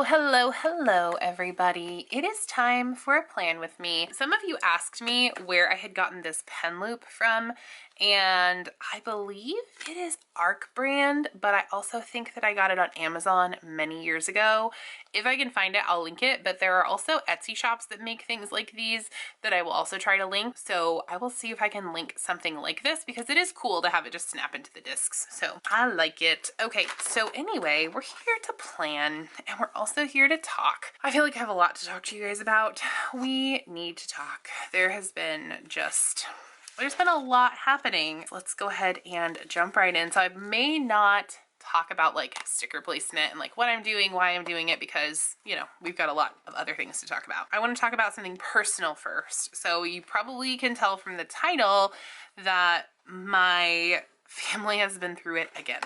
Hello, everybody. It is time for a plan with me. Some of you asked me where I had gotten this pen loop from, and I believe it is Arc brand, but I also think that I got it on Amazon many years ago. If I can find it, I'll link it, but there are also Etsy shops that make things like these that I will also try to link. So I will see if I can link something like this because it is cool to have it just snap into the discs. So I like it. Okay, so anyway, we're here to plan and we're also here to talk. I feel like I have a lot to talk to you guys about. We need to talk. There's been a lot happening. Let's go ahead and jump right in. So I may not talk about like sticker placement and like what I'm doing, why I'm doing it, because, you know, we've got a lot of other things to talk about. I want to talk about something personal first. So you probably can tell from the title that my family has been through it again.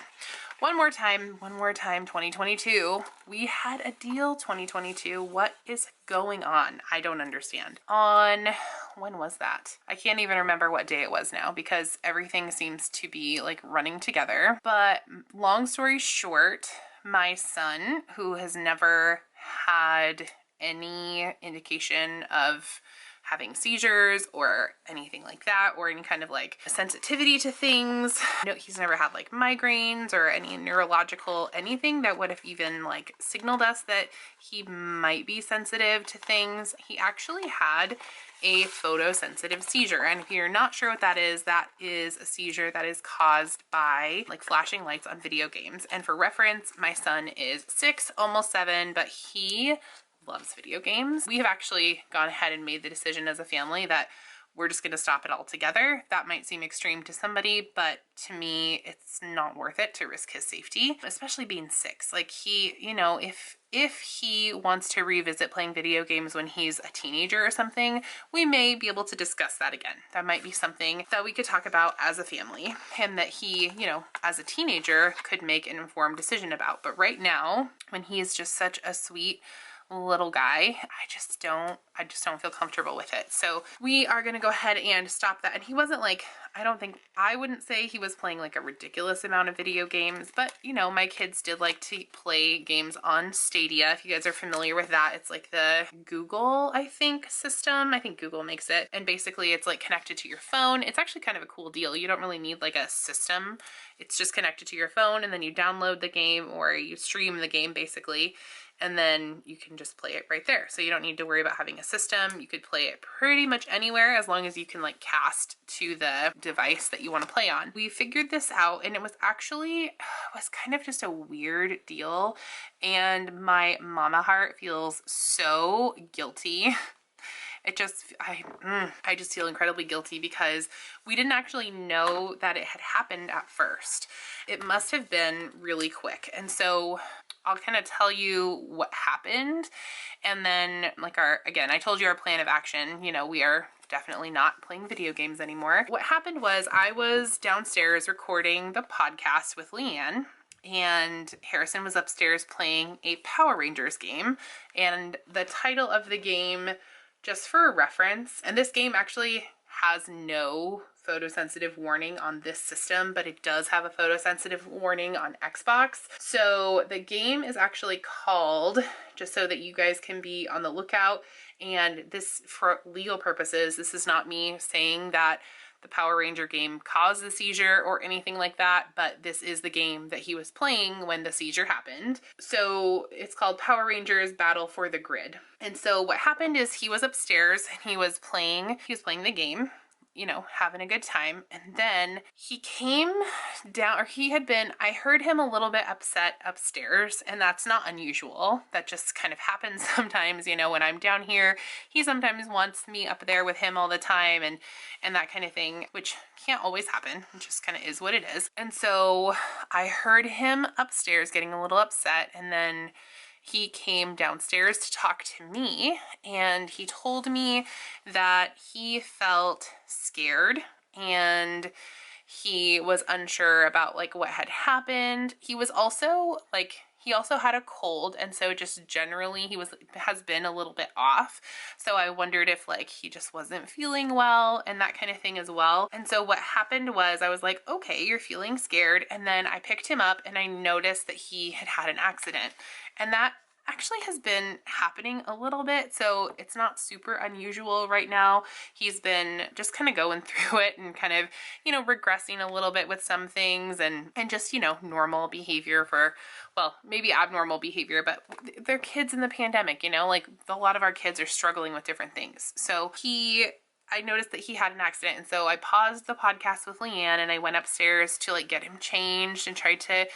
One more time, 2022. We had a deal 2022. What is going on? I don't understand. When was that? I can't even remember what day it was now because everything seems to be like running together. But long story short, my son, who has never had any indication of having seizures or anything like that, or any kind of like sensitivity to things. No, he's never had like migraines or any neurological anything that would have even like signaled us that he might be sensitive to things. He actually had a photosensitive seizure. And if you're not sure what that is a seizure that is caused by like flashing lights on video games. And for reference, my son is 6, almost 7, but he loves video games. We have actually gone ahead and made the decision as a family that we're just going to stop it all together. That might seem extreme to somebody, but to me, it's not worth it to risk his safety, especially being 6. Like he, you know, if he wants to revisit playing video games when he's a teenager or something, we may be able to discuss that again. That might be something that we could talk about as a family and that he, you know, as a teenager could make an informed decision about. But right now, when he is just such a sweet little guy, I just don't feel comfortable with it. So we are going to go ahead and stop that. And he wasn't like, I wouldn't say he was playing like a ridiculous amount of video games, but you know, my kids did like to play games on Stadia. If you guys are familiar with that, it's like the Google, I think, system. I think Google makes it. And basically it's like connected to your phone. It's actually kind of a cool deal. You don't really need like a system. It's just connected to your phone and then you download the game or you stream the game basically. And then you can just play it right there. So you don't need to worry about having a system. You could play it pretty much anywhere as long as you can like cast to the device that you want to play on. We figured this out and it was kind of just a weird deal. And my mama heart feels so guilty. I just feel incredibly guilty because we didn't actually know that it had happened at first. It must have been really quick. And so I'll kind of tell you what happened. And then like I told you our plan of action, you know, we are definitely not playing video games anymore. What happened was I was downstairs recording the podcast with Leanne and Harrison was upstairs playing a Power Rangers game. And the title of the game, just for reference, and this game actually has no photosensitive warning on this system, but it does have a photosensitive warning on Xbox. So the game is actually called, just so that you guys can be on the lookout, and this, for legal purposes, this is not me saying that the Power Ranger game caused the seizure or anything like that, but this is the game that he was playing when the seizure happened. So it's called Power Rangers Battle for the Grid. And so what happened is he was upstairs and he was playing the game, you know, having a good time. And then he came down, or I heard him a little bit upset upstairs, and that's not unusual. That just kind of happens sometimes, you know, when I'm down here. He sometimes wants me up there with him all the time and that kind of thing, which can't always happen. It just kind of is what it is. And so I heard him upstairs getting a little upset, and then he came downstairs to talk to me, and he told me that he felt scared and he was unsure about like what had happened. He also had a cold, and so just generally has been a little bit off. So I wondered if like he just wasn't feeling well and that kind of thing as well. And so what happened was I was like, okay, you're feeling scared. And then I picked him up and I noticed that he had had an accident. And that actually has been happening a little bit, so it's not super unusual right now. He's been just kind of going through it and kind of, regressing a little bit with some things, and just, normal behavior for, well, maybe abnormal behavior, but they're kids in the pandemic, like a lot of our kids are struggling with different things. So I noticed that he had an accident, and so I paused the podcast with Leanne and I went upstairs to like get him changed and tried to,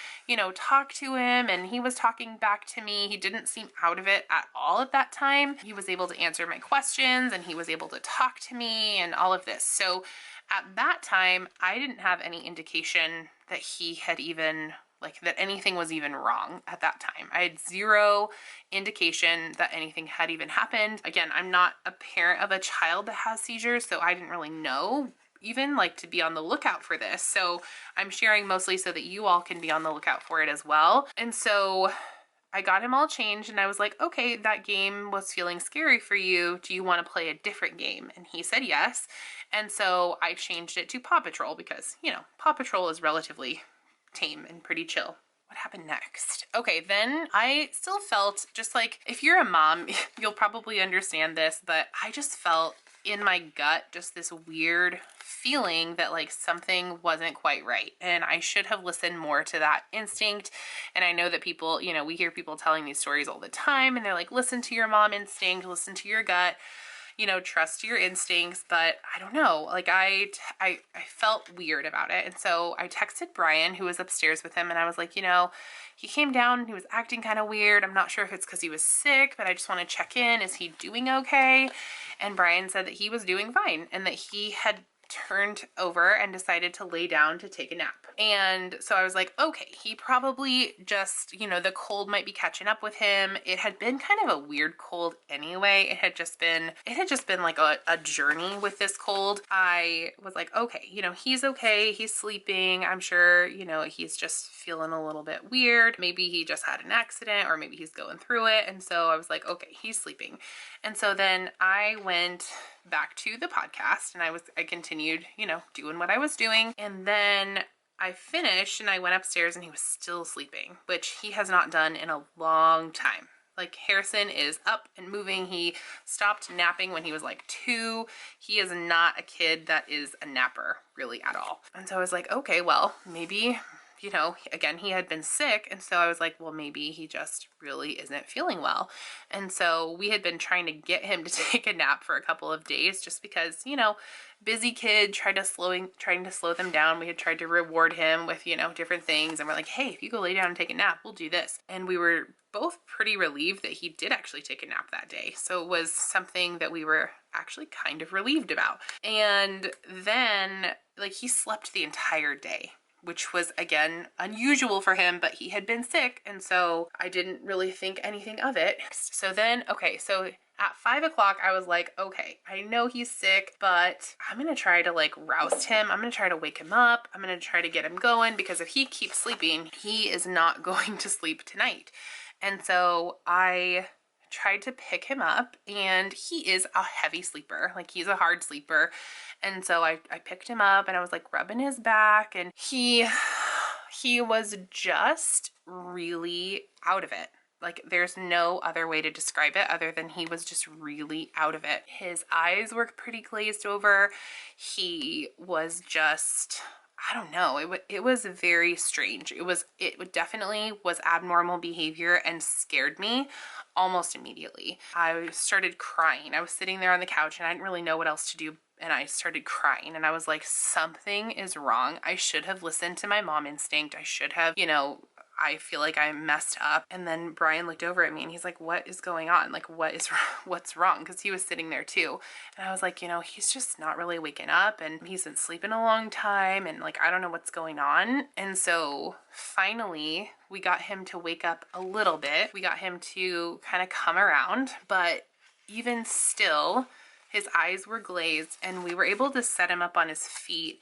talk to him, and he was talking back to me. He didn't seem out of it at all at that time. He was able to answer my questions and he was able to talk to me and all of this. So at that time, I didn't have any indication that he had even that anything was even wrong at that time. I had zero indication that anything had even happened. Again, I'm not a parent of a child that has seizures, so I didn't really know even to be on the lookout for this. So I'm sharing mostly so that you all can be on the lookout for it as well. And so I got him all changed and I was like, okay, that game was feeling scary for you. Do you want to play a different game? And he said yes. And so I changed it to Paw Patrol because, Paw Patrol is relatively tame and pretty chill. What happened next? Okay, then I still felt just if you're a mom, you'll probably understand this, but I just felt in my gut just this weird feeling that something wasn't quite right. And I should have listened more to that instinct. And I know that people, we hear people telling these stories all the time and they're like, listen to your mom instinct, listen to your gut. Trust your instincts, but I don't know, I felt weird about it. And so I texted Brian, who was upstairs with him, and I was like, he came down and he was acting kind of weird. I'm not sure if it's because he was sick, but I just want to check in. Is he doing okay? And Brian said that he was doing fine and that he had turned over and decided to lay down to take a nap. And so I was like, okay, he probably just, the cold might be catching up with him. It had been kind of a weird cold anyway. It had just been like a journey with this cold. I was like, okay, he's okay. He's sleeping. I'm sure, he's just feeling a little bit weird. Maybe he just had an accident or maybe he's going through it. And so I was like, okay, he's sleeping. And so then I went back to the podcast and I continued, doing what I was doing. And then I finished and I went upstairs and he was still sleeping, which he has not done in a long time. Harrison is up and moving. He stopped napping when he was 2. He is not a kid that is a napper really at all. And so I was like, okay, well, maybe, again, he had been sick. And so I was like, well, maybe he just really isn't feeling well. And so we had been trying to get him to take a nap for a couple of days just because, busy kid, trying to slow them down. We had tried to reward him with, different things. And we're like, hey, if you go lay down and take a nap, we'll do this. And we were both pretty relieved that he did actually take a nap that day. So it was something that we were actually kind of relieved about. And then he slept the entire day, which was, again, unusual for him, but he had been sick, and so I didn't really think anything of it. So then, okay, so at 5 o'clock, I was like, okay, I know he's sick, but I'm gonna try to rouse him. I'm gonna try to wake him up. I'm gonna try to get him going, because if he keeps sleeping, he is not going to sleep tonight. And so I tried to pick him up, and he is a heavy sleeper. He's a hard sleeper. And so I picked him up and I was rubbing his back, and he was just really out of it. There's no other way to describe it other than he was just really out of it. His eyes were pretty glazed over. He was just, I don't know. It was very strange. It definitely was abnormal behavior and scared me almost immediately. I started crying. I was sitting there on the couch and I didn't really know what else to do. And I started crying and I was like, something is wrong. I should have listened to my mom instinct. I should have, I feel like I messed up. And then Brian looked over at me and he's like, what is going on? What's wrong? Because he was sitting there too. And I was like, he's just not really waking up and he's been sleeping a long time. And I don't know what's going on. And so finally we got him to wake up a little bit. We got him to kind of come around, but even still, his eyes were glazed and we were able to set him up on his feet,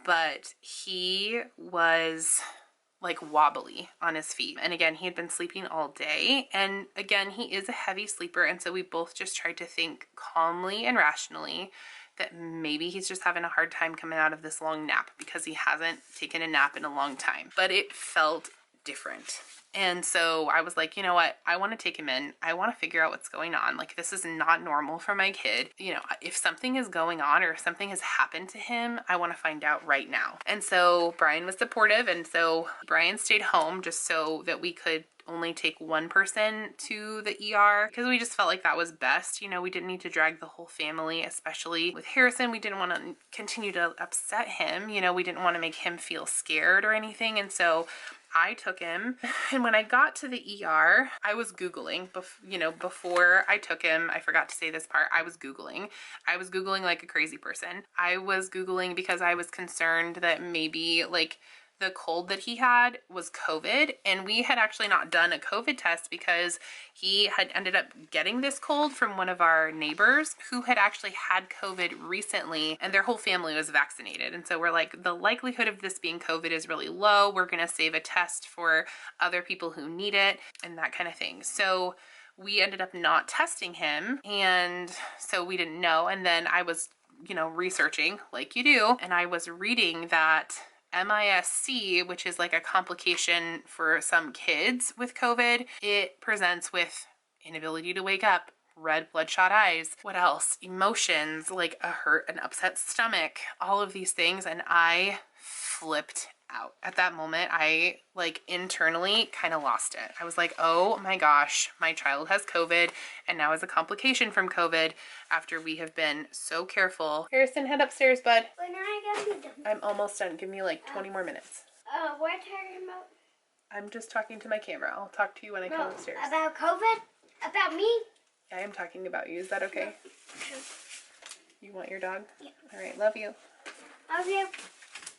but he was wobbly on his feet. And again, he had been sleeping all day. And again, he is a heavy sleeper. And so we both just tried to think calmly and rationally that maybe he's just having a hard time coming out of this long nap because he hasn't taken a nap in a long time. But it felt different. And so I was like, you know what? I want to take him in. I want to figure out what's going on. Like, this is not normal for my kid. You know, if something is going on or if something has happened to him, I want to find out right now. And so Brian was supportive. And so Brian stayed home just so that we could only take one person to the ER because we just felt like that was best. You know, we didn't need to drag the whole family, especially with Harrison. We didn't want to continue to upset him. You know, we didn't want to make him feel scared or anything. And so I took him, and when I got to the ER, I was Googling, you know, before I took him. I forgot to say this part. I was Googling like a crazy person. I was Googling because I was concerned that maybe like the cold that he had was COVID, and we had actually not done a COVID test because he had ended up getting this cold from one of our neighbors who had actually had COVID recently, and their whole family was vaccinated. And so we're like, the likelihood of this being COVID is really low. We're gonna save a test for other people who need it and that kind of thing. So we ended up not testing him, and so we didn't know. And then I was, you know, researching like you do, and I was reading that MISC, which is like a complication for some kids with COVID, it presents with inability to wake up, red bloodshot eyes, what else? Emotions, like a hurt, an upset stomach, all of these things. And I flipped out. At that moment, I like internally kind of lost it. I was like, oh my gosh, my child has COVID and now is a complication from COVID after we have been so careful. Harrison, head upstairs, bud. When are I gonna be done? I'm almost done. Give me like 20 more minutes. What are you talking about? I'm just talking to my camera. I'll talk to you when I come upstairs. About COVID? About me? I am talking about you. Is that okay? Sure. You want your dog? Yeah. All right. Love you. Love you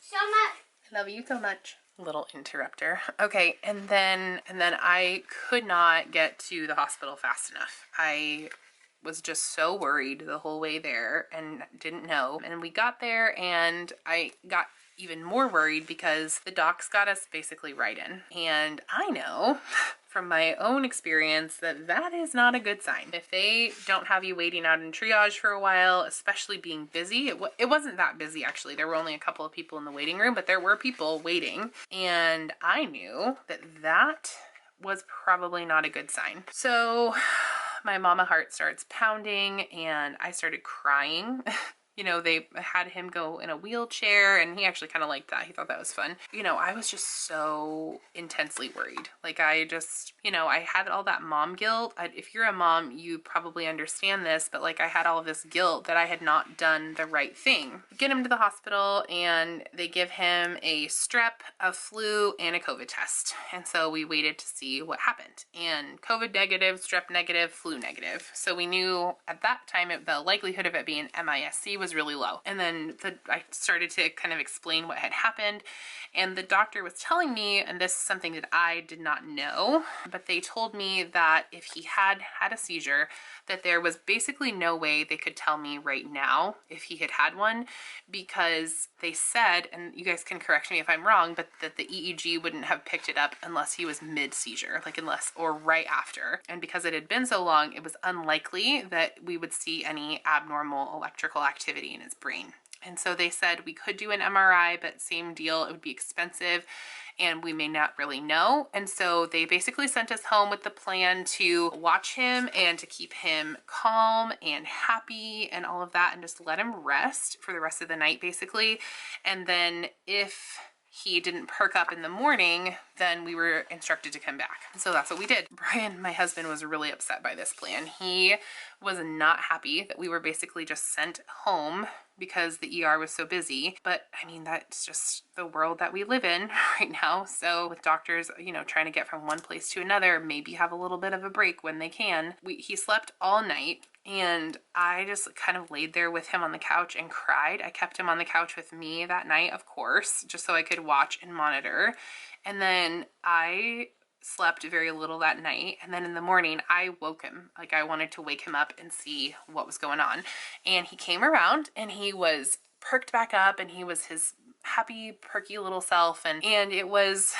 so much. I love you so much. Little interrupter. Okay, and then I could not get to the hospital fast enough. I was just so worried the whole way there and didn't know. And we got there and I got even more worried because the docs got us basically right in. And I know from my own experience that that is not a good sign. If they don't have you waiting out in triage for a while, especially being busy, it wasn't that busy actually. There were only a couple of people in the waiting room, but there were people waiting. And I knew that that was probably not a good sign. So my mama heart starts pounding and I started crying. You know, they had him go in a wheelchair and he actually kind of liked that. He thought that was fun. You know, I was just so intensely worried. Like I just, you know, I had all that mom guilt. If you're a mom, you probably understand this, but like I had all of this guilt that I had not done the right thing. Get him to the hospital and they give him a strep, a flu, and a COVID test. And so we waited to see what happened. And COVID negative, strep negative, flu negative. So we knew at that time the likelihood of it being MISC was really low. And then I started to kind of explain what had happened, and the doctor was telling me, and this is something that I did not know, but they told me that if he had had a seizure, that there was basically no way they could tell me right now if he had had one, because they said, and you guys can correct me if I'm wrong, but that the EEG wouldn't have picked it up unless he was mid-seizure, like unless or right after. And because it had been so long, it was unlikely that we would see any abnormal electrical activity in his brain. And so they said we could do an MRI, but same deal, it would be expensive and we may not really know. And so they basically sent us home with the plan to watch him and to keep him calm and happy and all of that and just let him rest for the rest of the night basically. And then if he didn't perk up in the morning, then we were instructed to come back. And so that's what we did. Brian, my husband, was really upset by this plan. He was not happy that we were basically just sent home because the ER was so busy. But I mean, that's just the world that we live in right now. So with doctors, you know, trying to get from one place to another, maybe have a little bit of a break when they can. He slept all night. And I just kind of laid there with him on the couch and cried. I kept him on the couch with me that night, of course, just so I could watch and monitor. And then I slept very little that night. And then in the morning, I woke him. Like I wanted to wake him up and see what was going on. And he came around and he was perked back up and he was his happy, perky little self. And it was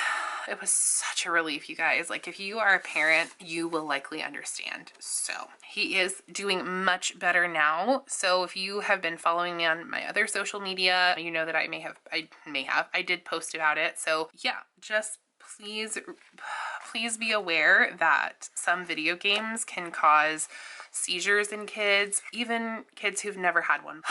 such a relief, you guys. Like if you are a parent, you will likely understand. So he is doing much better now. So if you have been following me on my other social media, you know that I did post about it. So yeah, just please be aware that some video games can cause seizures in kids, even kids who've never had one.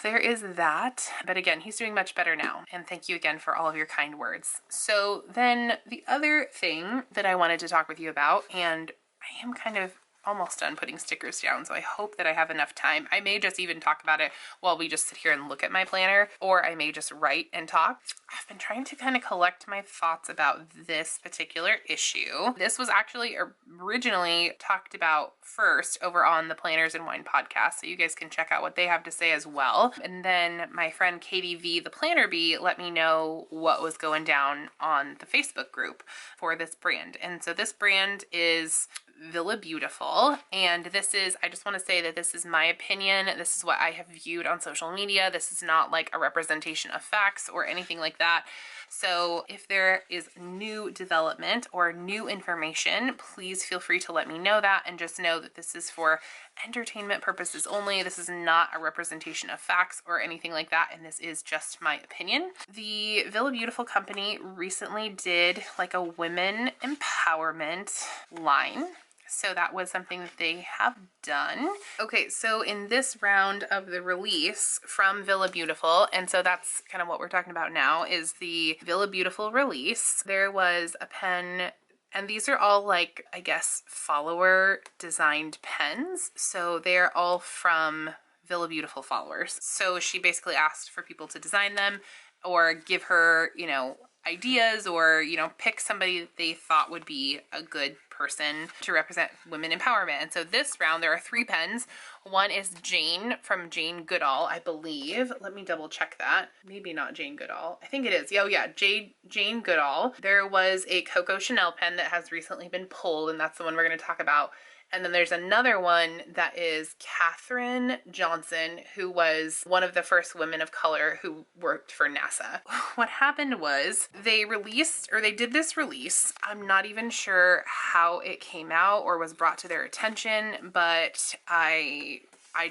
There is that. But again, he's doing much better now. And thank you again for all of your kind words. So then the other thing that I wanted to talk with you about, and I am kind of almost done putting stickers down, so I hope that I have enough time. I may just even talk about it while we just sit here and look at my planner, or I may just write and talk. I've been trying to kind of collect my thoughts about this particular issue. This was actually originally talked about first over on the Planners and Wine podcast, so you guys can check out what they have to say as well. And then my friend Katie V, the Planner Bee, let me know what was going down on the Facebook group for this brand. And so this brand is Villa Beautiful, and this is, I just want to say that this is my opinion. This is what I have viewed on social media. This is not like a representation of facts or anything like that. So if there is new development or new information, please feel free to let me know that, and just know that this is for entertainment purposes only. This is not a representation of facts or anything like that, and this is just my opinion. The Villa Beautiful company recently did like a women empowerment line. So that was something that they have done. Okay, so in this round of the release from Villa Beautiful, and so that's kind of what we're talking about now, is the Villa Beautiful release. There was a pen, and these are all like, I guess, follower designed pens. So they're all from Villa Beautiful followers. So she basically asked for people to design them or give her, you know, ideas, or, you know, pick somebody that they thought would be a good person to represent women empowerment. And so this round there are 3 pens. One is Jane from Jane Goodall, I believe. Let me double check that. Maybe not Jane Goodall. I think it is. Oh yeah, Jane Goodall. There was a Coco Chanel pen that has recently been pulled, and that's the one we're going to talk about. And then there's another one that is Katherine Johnson, who was one of the first women of color who worked for NASA. What happened was they did this release. I'm not even sure how it came out or was brought to their attention, but I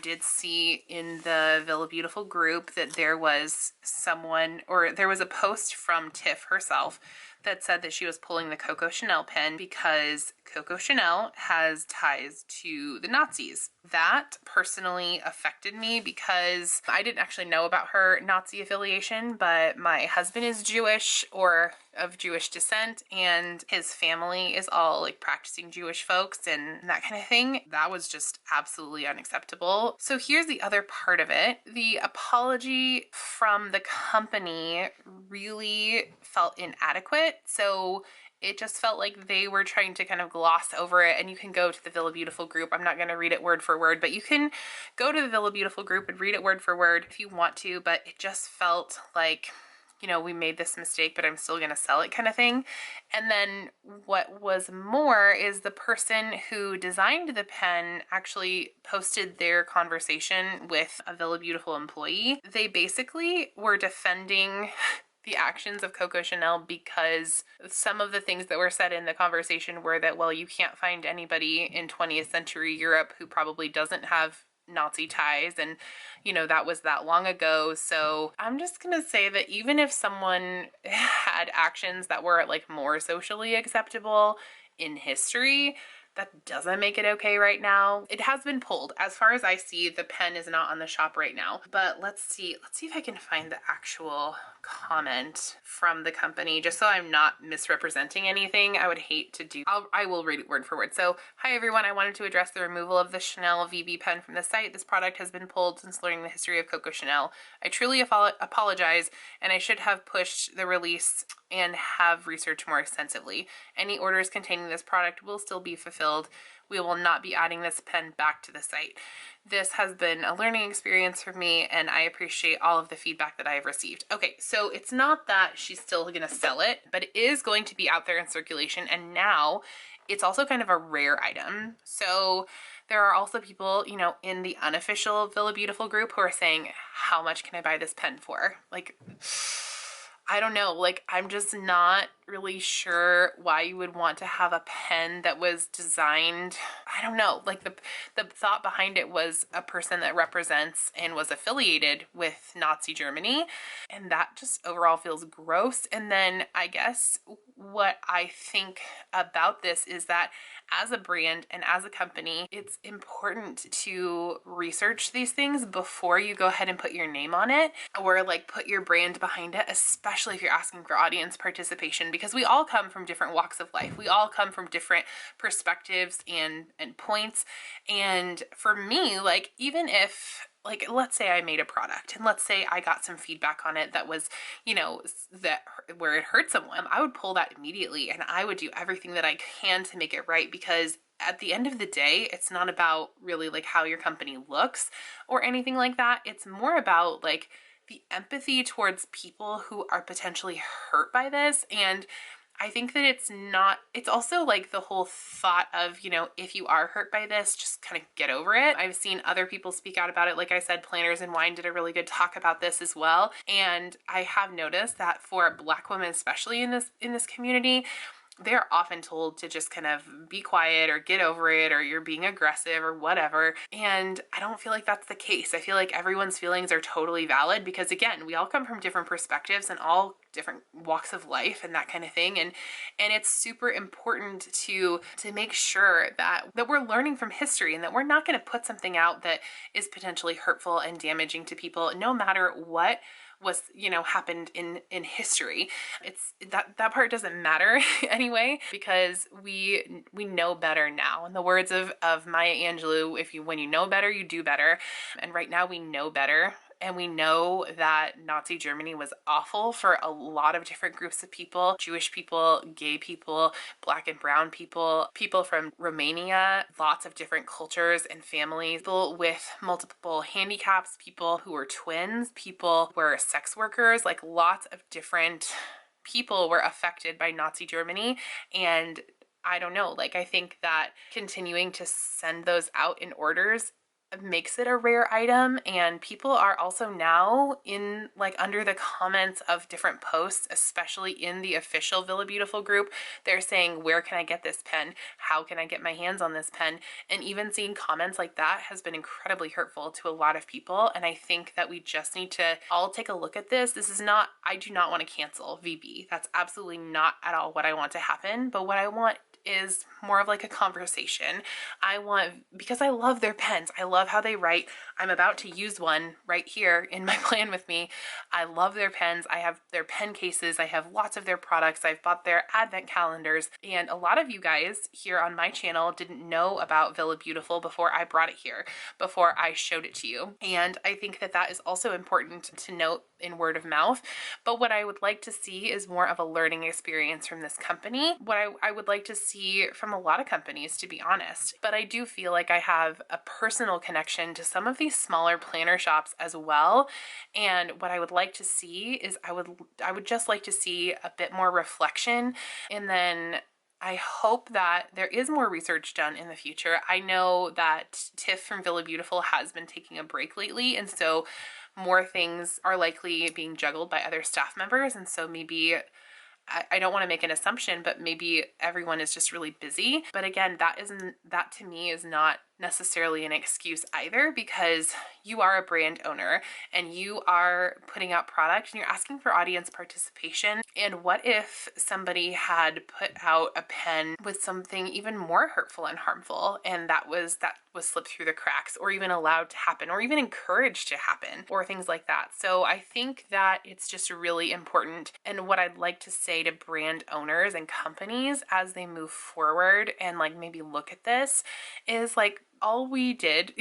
did see in the Villa Beautiful group that there was someone, or there was a post from Tiff herself that said that she was pulling the Coco Chanel pen because Coco Chanel has ties to the Nazis. That personally affected me because I didn't actually know about her Nazi affiliation, but my husband is Jewish or of Jewish descent, and his family is all like practicing Jewish folks and that kind of thing. That was just absolutely unacceptable. So here's the other part of it. The apology from the company really felt inadequate. So it just felt like they were trying to kind of gloss over it, and you can go to the Villa Beautiful group. I'm not going to read it word for word, but you can go to the Villa Beautiful group and read it word for word if you want to, but it just felt like, you know, we made this mistake, but I'm still going to sell it kind of thing. And then what was more is the person who designed the pen actually posted their conversation with a Villa Beautiful employee. They basically were defending the actions of Coco Chanel because some of the things that were said in the conversation were that, well, you can't find anybody in 20th century Europe who probably doesn't have Nazi ties, and you know, that was that long ago. So I'm just gonna say that even if someone had actions that were like more socially acceptable in history, that doesn't make it okay right now. It has been pulled. As far as I see, the pen is not on the shop right now, but let's see if I can find the actual comment from the company, just so I'm not misrepresenting anything. I would hate to do, I will read it word for word. So, hi everyone, I wanted to address the removal of the Chanel VB pen from the site. This product has been pulled since learning the history of Coco Chanel. I truly apologize, and I should have pushed the release and have researched more extensively. Any orders containing this product will still be fulfilled. We will not be adding this pen back to the site. This has been a learning experience for me, and I appreciate all of the feedback that I have received. Okay, so it's not that she's still gonna sell it, but it is going to be out there in circulation, and now it's also kind of a rare item. So there are also people, you know, in the unofficial Villa Beautiful group who are saying, how much can I buy this pen for? Like, I don't know, like, I'm just not really sure why you would want to have a pen that was designed, I don't know, like the thought behind it was a person that represents and was affiliated with Nazi Germany, and that just overall feels gross. And then I guess what I think about this is that as a brand and as a company, it's important to research these things before you go ahead and put your name on it or like put your brand behind it, especially if you're asking for audience participation, because we all come from different walks of life. We all come from different perspectives and points. And for me, like, even if, like, let's say I made a product and let's say I got some feedback on it that was, you know, that where it hurt someone, I would pull that immediately and I would do everything that I can to make it right, because at the end of the day, it's not about really like how your company looks or anything like that. It's more about like the empathy towards people who are potentially hurt by this. And I think that it's also like the whole thought of, you know, if you are hurt by this, just kind of get over it. I've seen other people speak out about it. Like I said, Planners in Wine did a really good talk about this as well. And I have noticed that for Black women, especially in this community, they're often told to just kind of be quiet or get over it, or you're being aggressive or whatever. And I don't feel like that's the case. I feel like everyone's feelings are totally valid, because again, we all come from different perspectives and all different walks of life and that kind of thing. And it's super important to make sure that we're learning from history and that we're not going to put something out that is potentially hurtful and damaging to people, no matter what was, you know, happened in history. It's that part doesn't matter anyway, because we know better now. In the words of Maya Angelou, when you know better, you do better. And right now we know better. And we know that Nazi Germany was awful for a lot of different groups of people: Jewish people, gay people, Black and brown people, people from Romania, lots of different cultures and families, people with multiple handicaps, people who were twins, people who were sex workers, like lots of different people were affected by Nazi Germany. And I don't know, like I think that continuing to send those out in orders makes it a rare item. And people are also now in like under the comments of different posts, especially in the official Villa Beautiful group, they're saying, where can I get this pen? How can I get my hands on this pen? And even seeing comments like that has been incredibly hurtful to a lot of people. And I think that we just need to all take a look at this. I do not want to cancel VB. That's absolutely not at all what I want to happen. But what I want is more of like a conversation. Because I love their pens. I love how they write. I'm about to use one right here in my plan with me. I love their pens. I have their pen cases. I have lots of their products. I've bought their advent calendars. And a lot of you guys here on my channel didn't know about Villa Beautiful before I brought it here, before I showed it to you. And I think that that is also important to note in word of mouth. But what I would like to see is more of a learning experience from this company. What I would like to see from a lot of companies, to be honest. But I do feel like I have a personal connection to some of these smaller planner shops as well. And what I would like to see is I would just like to see a bit more reflection. And then I hope that there is more research done in the future. I know that Tiff from Villa Beautiful has been taking a break lately, and so more things are likely being juggled by other staff members. And so maybe, I don't want to make an assumption, but maybe everyone is just really busy. But again, that to me is not necessarily an excuse either, because you are a brand owner and you are putting out product and you're asking for audience participation. And what if somebody had put out a pen with something even more hurtful and harmful, and that was slipped through the cracks, or even allowed to happen, or even encouraged to happen, or things like that. So I think that it's just really important. And what I'd like to say to brand owners and companies as they move forward and like maybe look at this is like, all we did,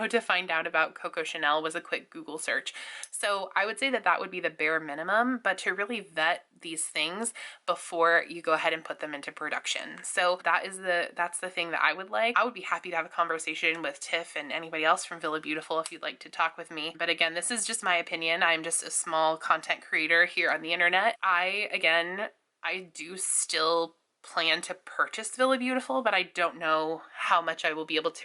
to find out about Coco Chanel was a quick Google search. So I would say that would be the bare minimum, but to really vet these things before you go ahead and put them into production. So that's the thing that I would like. I would be happy to have a conversation with Tiff and anybody else from Villa Beautiful if you'd like to talk with me. But again, this is just my opinion. I'm just a small content creator here on the internet. I do still plan to purchase Villa Beautiful, but I don't know how much I will be able to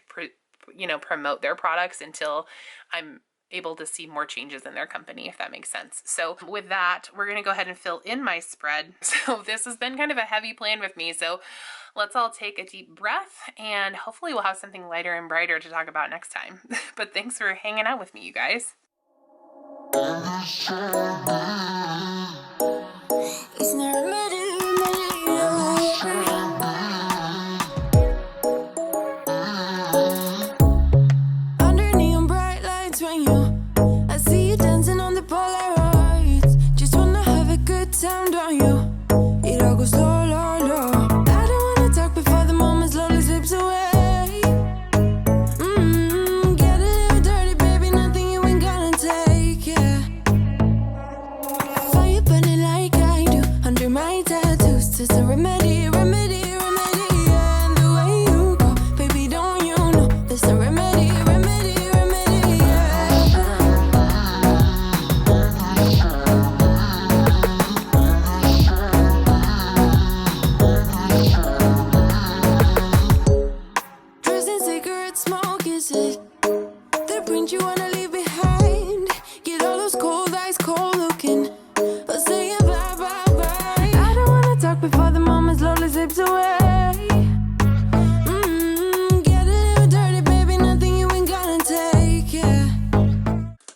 promote their products until I'm able to see more changes in their company, if that makes sense. So with that, we're going to go ahead and fill in my spread. So this has been kind of a heavy plan with me. So let's all take a deep breath and hopefully we'll have something lighter and brighter to talk about next time. But thanks for hanging out with me, you guys. Isn't there a on you. It all goes low, low, low. I don't wanna talk before the moment slowly slips away. Get a little dirty, baby, nothing you ain't gonna take, yeah. Fire burning like I do under my tattoos. It's a remedy, remedy, remedy, yeah. And the way you go, baby, don't you know? It's a remedy, remedy, remedy, yeah. Drugs and cigarette smoke, is it the print you wanna leave behind? Get all those cold eyes cold looking, or saying bye, bye, bye. I don't wanna talk before the moment slowly slips away. Get a little dirty, baby, nothing you ain't gonna take, yeah.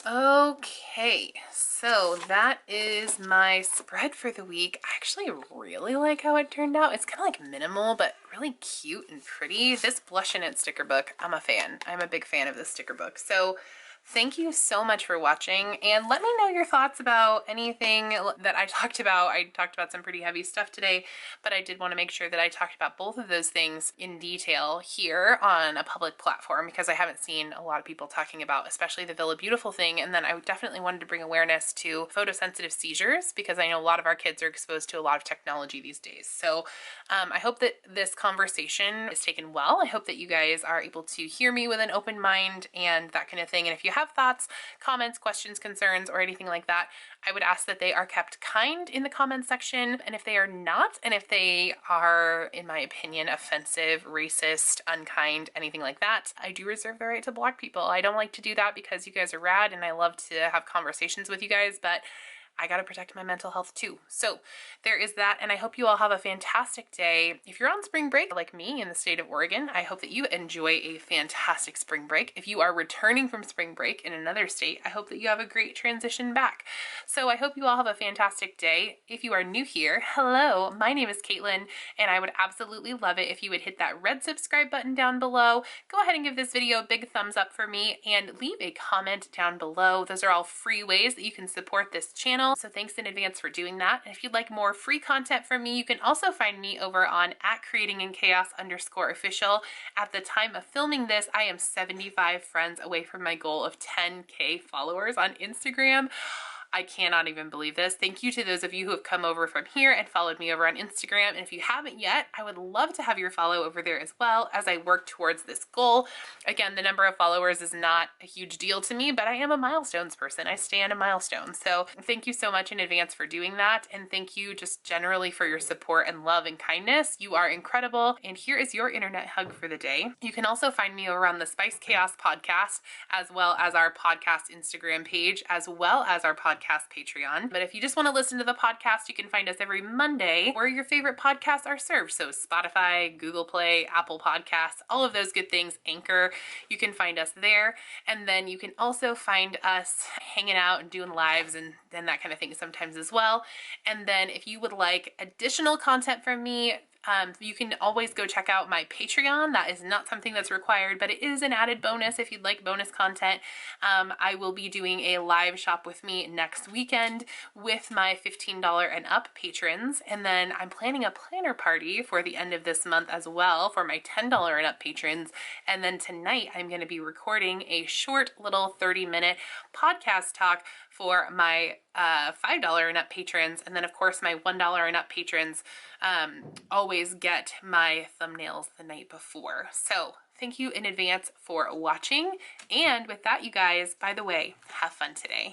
Okay, so that is my spread for the week. I actually really like how it turned out. It's kind of like minimal, but really cute and pretty. This Blush in It sticker book, I'm a fan. I'm a big fan of this sticker book. So thank you so much for watching, and let me know your thoughts about anything that I talked about. I talked about some pretty heavy stuff today, but I did want to make sure that I talked about both of those things in detail here on a public platform, because I haven't seen a lot of people talking about, especially the Villa Beautiful thing. And then I definitely wanted to bring awareness to photosensitive seizures, because I know a lot of our kids are exposed to a lot of technology these days. So I hope that this conversation is taken well. I hope that you guys are able to hear me with an open mind and that kind of thing. And if you have thoughts, comments, questions, concerns, or anything like that, I would ask that they are kept kind in the comments section. And if they are not, and if they are, in my opinion, offensive, racist, unkind, anything like that, I do reserve the right to block people. I don't like to do that because you guys are rad and I love to have conversations with you guys, but I gotta protect my mental health too. So there is that, and I hope you all have a fantastic day. If you're on spring break like me in the state of Oregon, I hope that you enjoy a fantastic spring break. If you are returning from spring break in another state, I hope that you have a great transition back. So I hope you all have a fantastic day. If you are new here, hello, my name is Caitlin, and I would absolutely love it if you would hit that red subscribe button down below. Go ahead and give this video a big thumbs up for me, and leave a comment down below. Those are all free ways that you can support this channel. So thanks in advance for doing that. And if you'd like more free content from me, you can also find me over on @creatinginchaos_official. At the time of filming this, I am 75 friends away from my goal of 10K followers on Instagram. I cannot even believe this. Thank you to those of you who have come over from here and followed me over on Instagram. And if you haven't yet, I would love to have your follow over there as well as I work towards this goal. Again, the number of followers is not a huge deal to me, but I am a milestones person. I stand a milestone. So thank you so much in advance for doing that. And thank you just generally for your support and love and kindness. You are incredible. And here is your internet hug for the day. You can also find me over on the Spice Chaos podcast, as well as our podcast Instagram page, as well as our podcast Patreon. But if you just want to listen to the podcast, you can find us every Monday where your favorite podcasts are served. So Spotify, Google Play, Apple Podcasts, all of those good things, Anchor, you can find us there. And then you can also find us hanging out and doing lives and that kind of thing sometimes as well. And then if you would like additional content from me, you can always go check out my Patreon. That is not something that's required, but it is an added bonus if you'd like bonus content. I will be doing a live shop with me next weekend with my $15 and up patrons. And then I'm planning a planner party for the end of this month as well for my $10 and up patrons. And then tonight I'm going to be recording a short little 30-minute podcast talk for my $5 and up patrons. And then of course my $1 and up patrons always get my thumbnails the night before. So thank you in advance for watching. And with that, you guys, by the way, have fun today.